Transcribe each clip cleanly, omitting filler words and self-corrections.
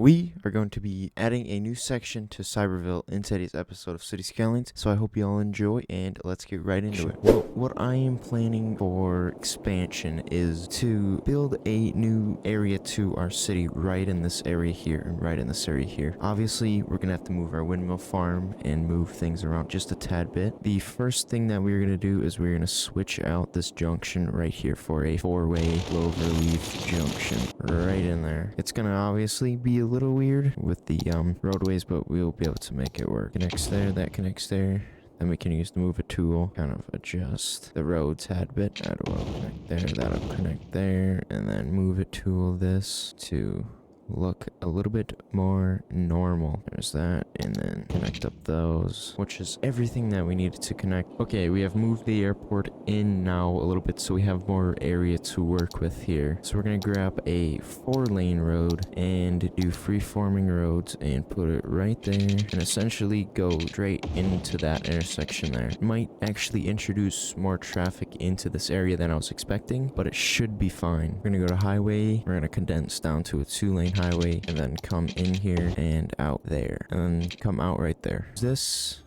We are going to be adding a new section to Cyberville in today's episode of City Skylines, so I hope you all enjoy, and let's get right into it. Well, what I am planning for expansion is to build a new area to our city right in this area here, and right in this area here. Obviously, we're going to have to move our windmill farm and move things around just a tad bit. The first thing that we're going to do is we're going to switch out this junction right here for a four-way cloverleaf junction right in there. It's going to obviously be a little weird with the roadways, but we'll be able to make it work. Connects there, that connects there. Then we can use the move a tool, kind of adjust the road tad bit. That will connect there, that'll connect there, and then move it tool this to look a little bit more normal. There's that, and then connect up those, which is everything that we needed to connect. Okay, we have moved the airport in now a little bit, so we have more area to work with here. So we're gonna grab a 4-lane road and do free-forming roads and put it right there, and essentially go straight into that intersection there. It might actually introduce more traffic into this area than I was expecting, but it should be fine. We're gonna go to highway, we're gonna condense down to a 2-lane highway, and then come in here and out there, and then come out right there. Use this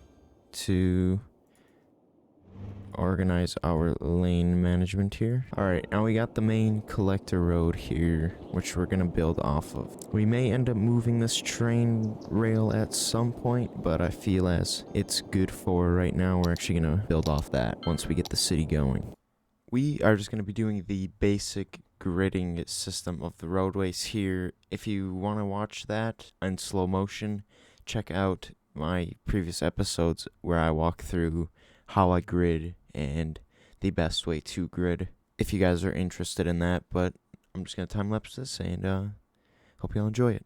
to organize our lane management here. Alright, now we got the main collector road here, which we're gonna build off of. We may end up moving this train rail at some point, but I feel as it's good for right now, we're actually gonna build off that once we get the city going. We are just gonna be doing the basic gridding system of the roadways here. If you want to watch that in slow motion, check out my previous episodes where I walk through how I grid and the best way to grid, if you guys are interested in that. But I'm just going to time-lapse this, and hope y'all enjoy it.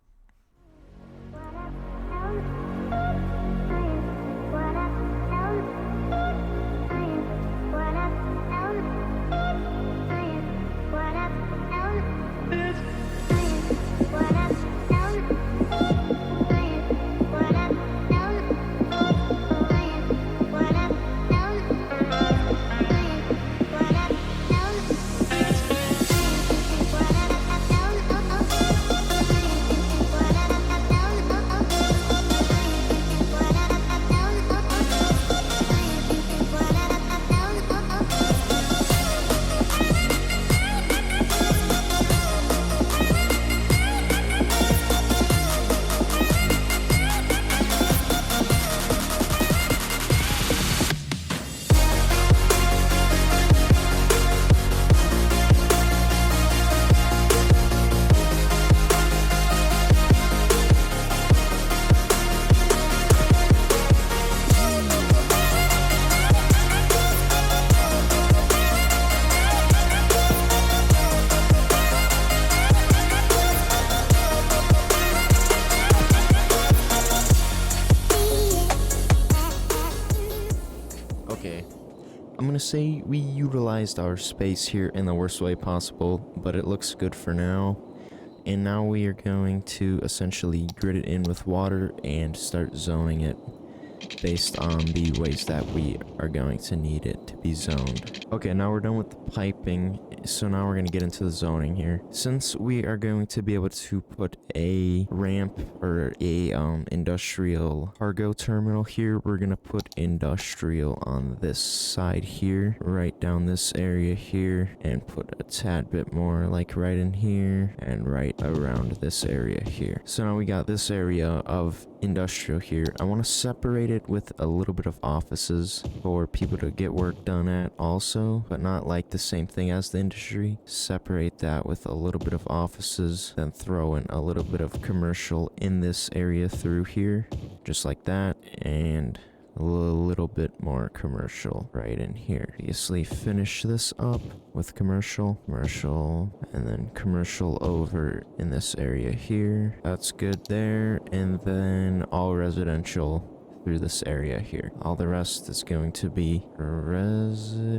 Okay, I'm gonna say we utilized our space here in the worst way possible, but it looks good for now. And now we are going to essentially grid it in with water and start zoning it based on the ways that we are going to need it to be zoned. Okay, now we're done with the piping, so now we're going to get into the zoning here. Since we are going to be able to put a ramp or a industrial cargo terminal here, we're going to put industrial on this side here, right down this area here, and put a tad bit more like right in here and right around this area here. So now we got this area of industrial here. I want to separate it with a little bit of offices for people to get work done at also, but not like the same thing as the industry. Separate that with a little bit of offices, then throw in a little bit of commercial in this area through here, just like that, and a little bit more commercial right in here. Obviously finish this up with commercial, and then commercial over in this area here. That's good there, and then all residential through this area here. All the rest is going to be residential.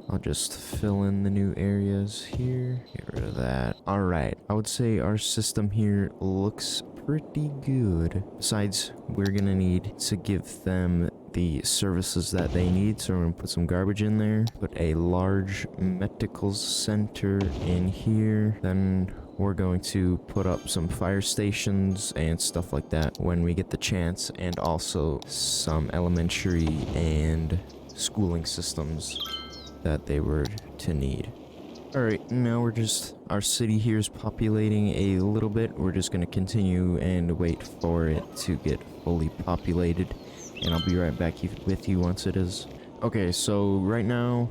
I'll just fill in the new areas here. Get rid of that. Alright, I would say our system here looks pretty good. Besides, we're gonna need to give them the services that they need, so we're gonna put some garbage in there, put a large medical center in here, then we're going to put up some fire stations and stuff like that when we get the chance, and also some elementary and schooling systems that they were to need. Alright, now our city here is populating a little bit. We're just gonna continue and wait for it to get fully populated, and I'll be right back with you once it is. Okay, so right now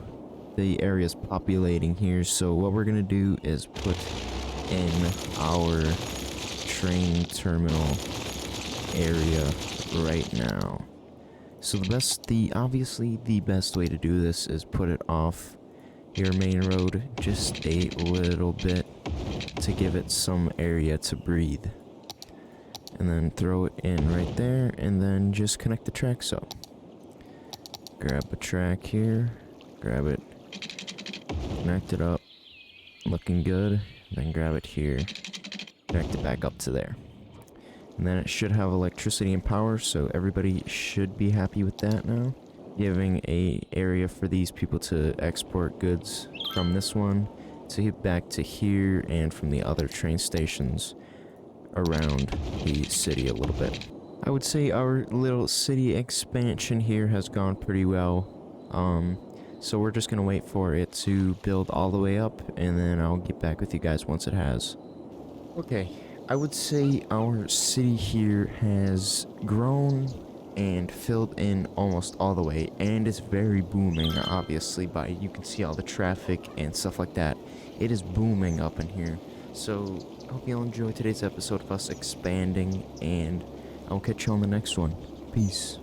the area is populating here, so what we're gonna do is put in our train terminal area right now. So obviously the best way to do this is put it off your main road just a little bit to give it some area to breathe. And then throw it in right there, and then just connect the tracks up. Grab a track here, grab it, connect it up, looking good. Then grab it here, connect it back up to there. And then it should have electricity and power, so everybody should be happy with that now. Giving a area for these people to export goods from this one to get back to here, and from the other train stations around the city a little bit. I would say our little city expansion here has gone pretty well. So we're just gonna wait for it to build all the way up, and then I'll get back with you guys once it has. Okay, I would say our city here has grown and filled in almost all the way, and it's very booming, obviously, you can see all the traffic and stuff like that. It is booming up in here. So I hope you'll enjoy today's episode of us expanding, and I'll catch you on the next one. Peace.